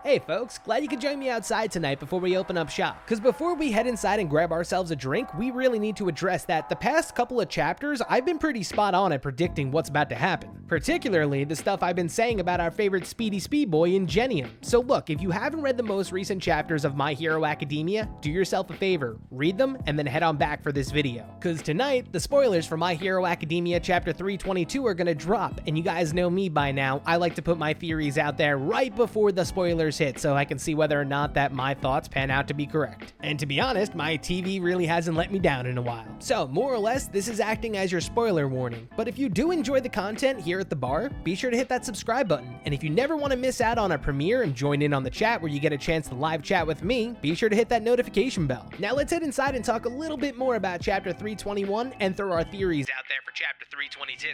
Hey folks, glad you could join me outside tonight before we open up shop. Cause before we head inside and grab ourselves a drink, we really need to address that the past couple of chapters, I've been pretty spot on at predicting what's about to happen. Particularly the stuff I've been saying about our favorite speedy speed boy Ingenium. So look, if you haven't read the most recent chapters of My Hero Academia, do yourself a favor, read them and then head on back for this video. Cause tonight, the spoilers for My Hero Academia chapter 322 are gonna drop, and you guys know me by now, I like to put my theories out there right before the spoilers hit so I can see whether or not that my thoughts pan out to be correct. And to be honest, my TV really hasn't let me down in a while. So more or less, this is acting as your spoiler warning. But if you do enjoy the content here at the bar, be sure to hit that subscribe button. And if you never want to miss out on a premiere and join in on the chat where you get a chance to live chat with me, be sure to hit that notification bell. Now let's head inside and talk a little bit more about chapter 321 and throw our theories out there for chapter 322.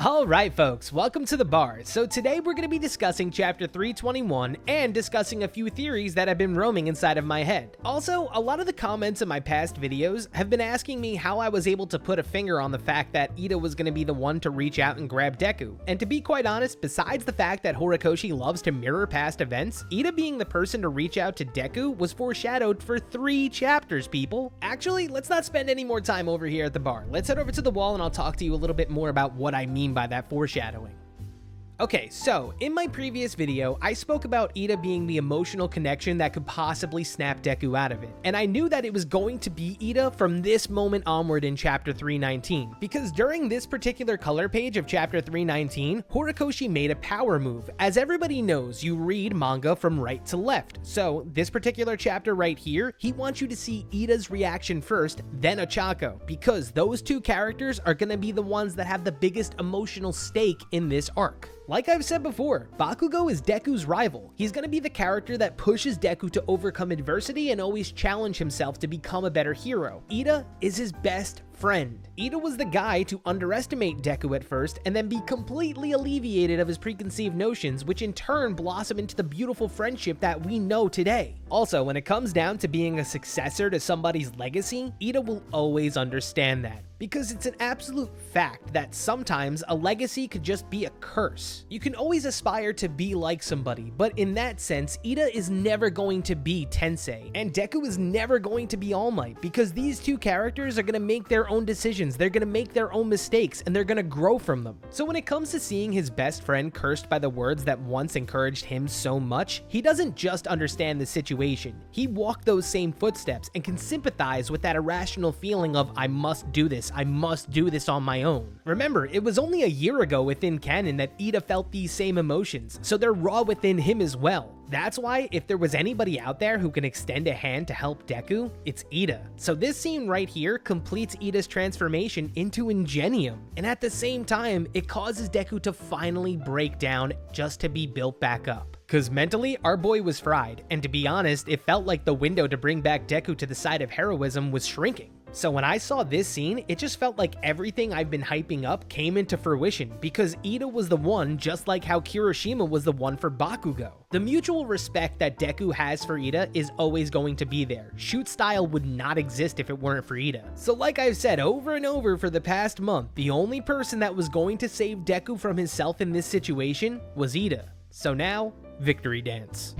Alright folks, welcome to the bar. So today we're going to be discussing chapter 321 and discussing a few theories that have been roaming inside of my head. Also, a lot of the comments in my past videos have been asking me how I was able to put a finger on the fact that Iida was going to be the one to reach out and grab Deku. And to be quite honest, besides the fact that Horikoshi loves to mirror past events, Iida being the person to reach out to Deku was foreshadowed for 3 chapters, people. Actually, let's not spend any more time over here at the bar. Let's head over to the wall and I'll talk to you a little bit more about what I mean by that foreshadowing. Okay, so in my previous video, I spoke about Iida being the emotional connection that could possibly snap Deku out of it. And I knew that it was going to be Iida from this moment onward in chapter 319, because during this particular color page of chapter 319, Horikoshi made a power move. As everybody knows, you read manga from right to left. So this particular chapter right here, he wants you to see Iida's reaction first, then Ochako, because those 2 characters are gonna be the ones that have the biggest emotional stake in this arc. Like I've said before, Bakugo is Deku's rival. He's gonna be the character that pushes Deku to overcome adversity and always challenge himself to become a better hero. Iida is his best friend. Iida was the guy to underestimate Deku at first and then be completely alleviated of his preconceived notions, which in turn blossom into the beautiful friendship that we know today. Also, when it comes down to being a successor to somebody's legacy, Iida will always understand that, because it's an absolute fact that sometimes a legacy could just be a curse. You can always aspire to be like somebody, but in that sense, Iida is never going to be Tensei, and Deku is never going to be All Might, because these 2 characters are going to make their own decisions, they're going to make their own mistakes, and they're going to grow from them. So when it comes to seeing his best friend cursed by the words that once encouraged him so much, he doesn't just understand the situation, he walked those same footsteps and can sympathize with that irrational feeling of I must do this on my own. Remember, it was only a year ago within canon that Iida felt these same emotions, so they're raw within him as well. That's why if there was anybody out there who can extend a hand to help Deku, it's Iida. So this scene right here completes Iida's transformation into Ingenium, and at the same time, it causes Deku to finally break down just to be built back up. Cause mentally, our boy was fried, and to be honest, it felt like the window to bring back Deku to the side of heroism was shrinking. So when I saw this scene, it just felt like everything I've been hyping up came into fruition, because Iida was the one just like how Kirishima was the one for Bakugo. The mutual respect that Deku has for Iida is always going to be there. Shoot style would not exist if it weren't for Iida. So like I've said over and over for the past month, the only person that was going to save Deku from himself in this situation was Iida. So now, victory dance.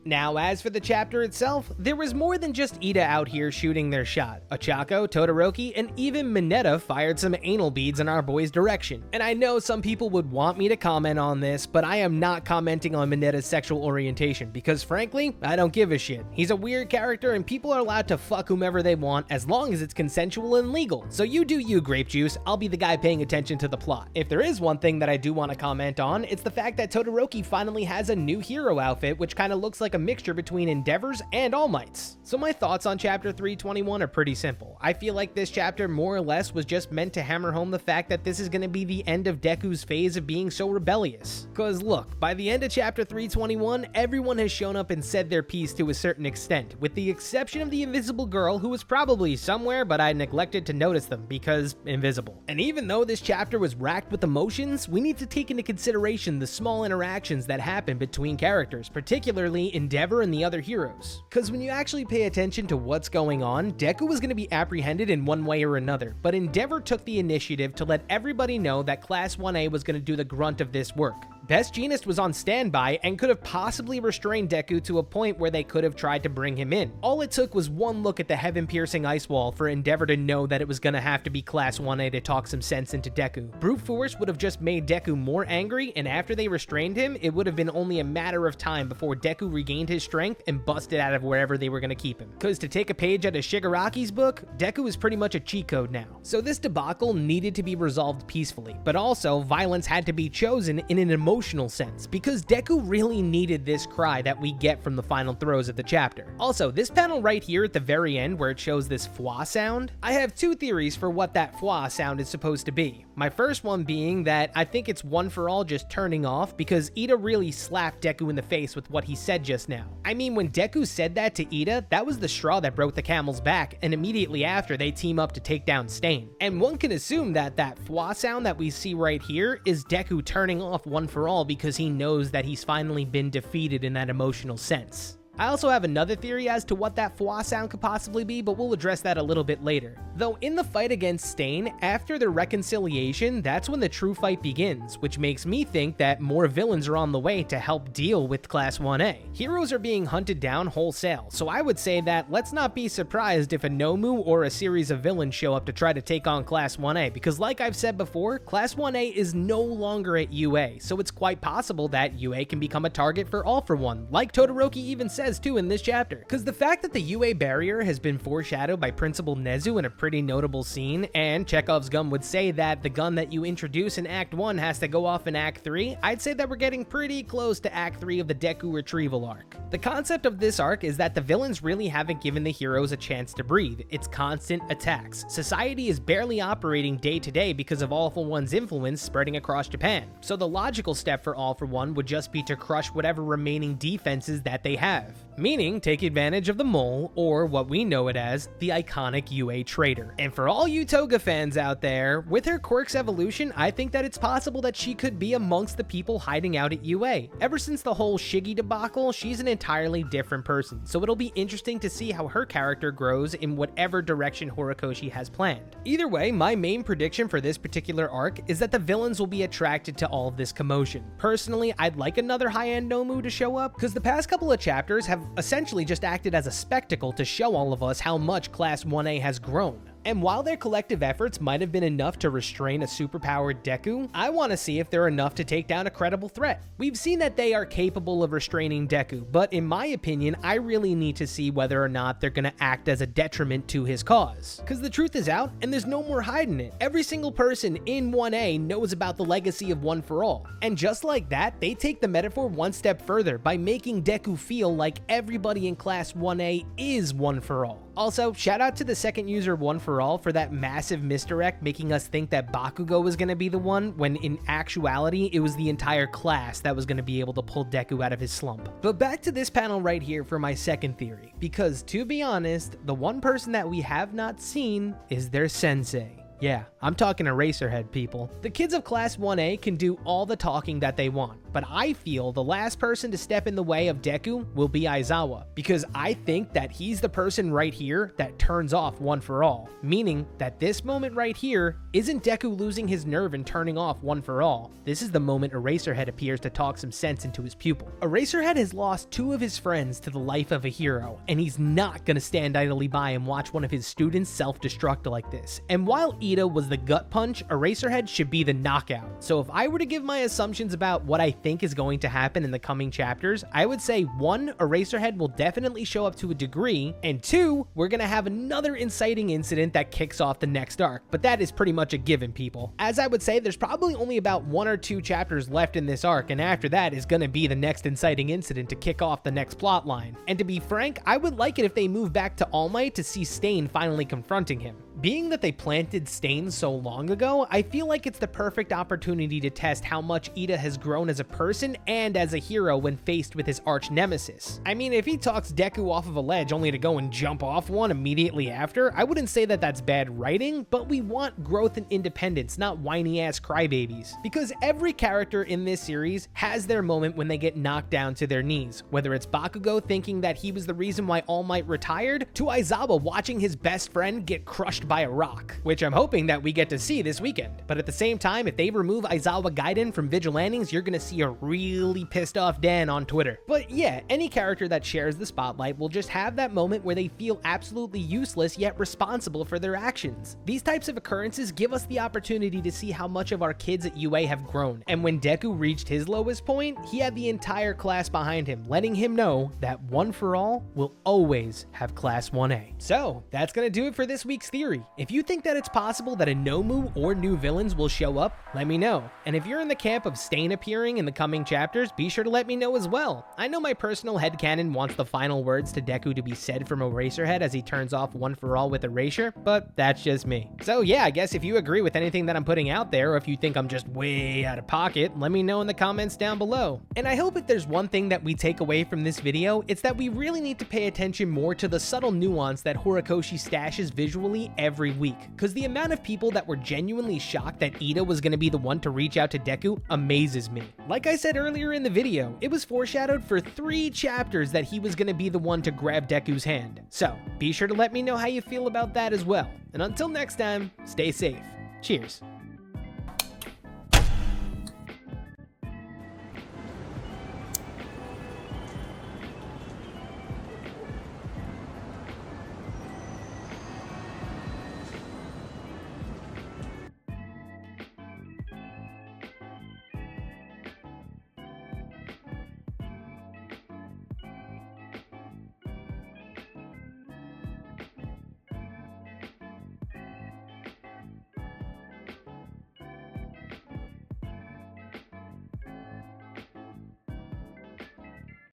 Now, as for the chapter itself, there was more than just Iida out here shooting their shot. Ochako, Todoroki, and even Mineta fired some anal beads in our boy's direction. And I know some people would want me to comment on this, but I am not commenting on Mineta's sexual orientation, because frankly, I don't give a shit. He's a weird character and people are allowed to fuck whomever they want as long as it's consensual and legal. So you do you, Grape Juice, I'll be the guy paying attention to the plot. If there is one thing that I do want to comment on, it's the fact that Todoroki finally has a new hero outfit, which kind of looks like a a mixture between Endeavors and All Mights. So my thoughts on chapter 321 are pretty simple. I feel like this chapter more or less was just meant to hammer home the fact that this is going to be the end of Deku's phase of being so rebellious. Cause look, by the end of chapter 321, everyone has shown up and said their piece to a certain extent, with the exception of the invisible girl who was probably somewhere, but I neglected to notice them because invisible. And even though this chapter was racked with emotions, we need to take into consideration the small interactions that happen between characters, particularly Endeavor and the other heroes. Cause when you actually pay attention to what's going on, Deku was going to be apprehended in one way or another, but Endeavor took the initiative to let everybody know that Class 1A was going to do the grunt of this work. Best Jeanist was on standby and could have possibly restrained Deku to a point where they could have tried to bring him in. All it took was one look at the heaven-piercing ice wall for Endeavor to know that it was gonna have to be Class 1A to talk some sense into Deku. Brute force would have just made Deku more angry, and after they restrained him, it would have been only a matter of time before Deku regained his strength and busted out of wherever they were gonna keep him. Cause to take a page out of Shigaraki's book, Deku is pretty much a cheat code now. So this debacle needed to be resolved peacefully, but also violence had to be chosen in an emotional sense, because Deku really needed this cry that we get from the final throes of the chapter. Also, this panel right here at the very end where it shows this fwa sound, I have two theories for what that fwa sound is supposed to be. My first one being that I think it's One For All just turning off because Iida really slapped Deku in the face with what he said just now. I mean, when Deku said that to Iida, that was the straw that broke the camel's back, and immediately after they team up to take down Stain. And one can assume that that fwa sound that we see right here is Deku turning off One For All because he knows that he's finally been defeated in that emotional sense. I also have another theory as to what that fwa sound could possibly be, but we'll address that a little bit later. Though in the fight against Stain, after their reconciliation, that's when the true fight begins, which makes me think that more villains are on the way to help deal with Class 1A. Heroes are being hunted down wholesale, so I would say that let's not be surprised if a Nomu or a series of villains show up to try to take on Class 1A, because like I've said before, Class 1A is no longer at UA, so it's quite possible that UA can become a target for All For One, like Todoroki even says too in this chapter. Because the fact that the UA barrier has been foreshadowed by Principal Nezu in a pretty notable scene, and Chekhov's gun would say that the gun that you introduce in Act 1 has to go off in Act 3, I'd say that we're getting pretty close to Act 3 of the Deku retrieval arc. The concept of this arc is that the villains really haven't given the heroes a chance to breathe. It's constant attacks. Society is barely operating day to day because of All For One's influence spreading across Japan. So the logical step for All For One would just be to crush whatever remaining defenses that they have. Meaning, take advantage of the mole, or what we know it as, the iconic UA traitor. And for all you Toga fans out there, with her quirk's evolution, I think that it's possible that she could be amongst the people hiding out at UA. Ever since the whole Shiggy debacle, she's an entirely different person, so it'll be interesting to see how her character grows in whatever direction Horikoshi has planned. Either way, my main prediction for this particular arc is that the villains will be attracted to all of this commotion. Personally, I'd like another high-end Nomu to show up, because the past couple of chapters have essentially just acted as a spectacle to show all of us how much Class 1A has grown. And while their collective efforts might have been enough to restrain a superpowered Deku, I want to see if they're enough to take down a credible threat. We've seen that they are capable of restraining Deku, but in my opinion, I really need to see whether or not they're going to act as a detriment to his cause. Because the truth is out, and there's no more hiding it. Every single person in 1A knows about the legacy of One For All. And just like that, they take the metaphor one step further by making Deku feel like everybody in Class 1A is One For All. Also, shout out to the second user One For All for that massive misdirect, making us think that Bakugo was going to be the one, when in actuality, it was the entire class that was going to be able to pull Deku out of his slump. But back to this panel right here for my second theory, because to be honest, the one person that we have not seen is their sensei. Yeah, I'm talking Eraserhead, people. The kids of Class 1A can do all the talking that they want, but I feel the last person to step in the way of Deku will be Aizawa, because I think that he's the person right here that turns off One For All, meaning that this moment right here isn't Deku losing his nerve and turning off One For All. This is the moment Eraserhead appears to talk some sense into his pupil. Eraserhead has lost two of his friends to the life of a hero, and he's not gonna stand idly by and watch one of his students self-destruct like this. And while Iida was the gut punch, Eraserhead should be the knockout. So if I were to give my assumptions about what I think think is going to happen in the coming chapters, I would say 1, Eraserhead will definitely show up to a degree, and 2, we're gonna have another inciting incident that kicks off the next arc, but that is pretty much a given, people. As I would say, there's probably only about 1 or 2 chapters left in this arc, and after that is gonna be the next inciting incident to kick off the next plot line. And to be frank, I would like it if they move back to All Might to see Stain finally confronting him. Being that they planted Stain so long ago, I feel like it's the perfect opportunity to test how much Iida has grown as a person and as a hero when faced with his arch nemesis. I mean, if he talks Deku off of a ledge only to go and jump off one immediately after, I wouldn't say that that's bad writing, but we want growth and independence, not whiny ass crybabies. Because every character in this series has their moment when they get knocked down to their knees, whether it's Bakugo thinking that he was the reason why All Might retired, to Aizawa watching his best friend get crushed by a rock, which I'm hoping that we get to see this weekend. But at the same time, if they remove Aizawa Gaiden from Vigilantes, you're gonna see a really pissed off Dan on Twitter. But yeah, any character that shares the spotlight will just have that moment where they feel absolutely useless yet responsible for their actions. These types of occurrences give us the opportunity to see how much of our kids at UA have grown, and when Deku reached his lowest point, he had the entire class behind him, letting him know that One for All will always have Class 1A. So that's gonna do it for this week's theory. If you think that it's possible that a Nomu or new villains will show up, let me know. And if you're in the camp of Stain appearing in the coming chapters, be sure to let me know as well. I know my personal headcanon wants the final words to Deku to be said from Eraserhead as he turns off One for All with Erasure, but that's just me. So yeah, I guess if you agree with anything that I'm putting out there, or if you think I'm just way out of pocket, let me know in the comments down below. And I hope if there's one thing that we take away from this video, it's that we really need to pay attention more to the subtle nuance that Horikoshi stashes visually every week, because the amount of people that were genuinely shocked that Iida was going to be the one to reach out to Deku amazes me. Like I said earlier in the video, it was foreshadowed for 3 chapters that he was going to be the one to grab Deku's hand. So be sure to let me know how you feel about that as well. And until next time, stay safe. Cheers.